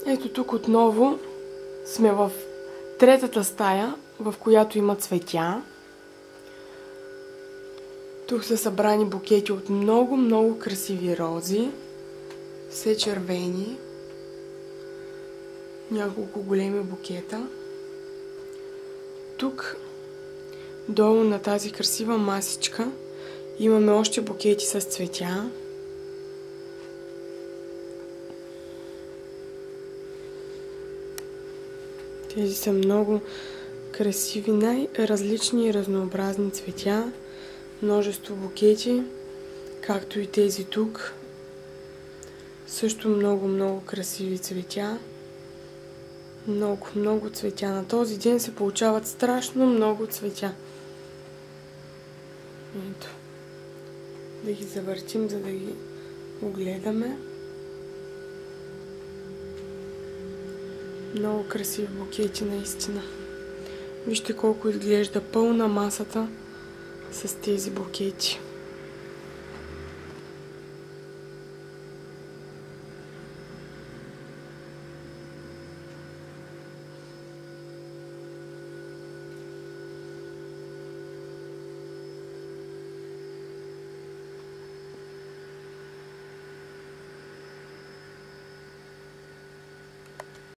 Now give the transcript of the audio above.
Ето тук отново сме в третата стая, в която има цветя. Тук са събрани букети от много красиви рози. Все червени. Няколко големи букета. Тук, долу на тази красива масичка, имаме още букети с цветя. Тези са много красиви, най-различни и разнообразни цветя. Множество букети, както и тези тук. Също много красиви цветя. Много цветя. На този ден се получават страшно много цветя. Ето. Да ги завъртим, за да ги огледаме. Много красиви букети, наистина. Вижте колко изглежда пълна масата с тези букети.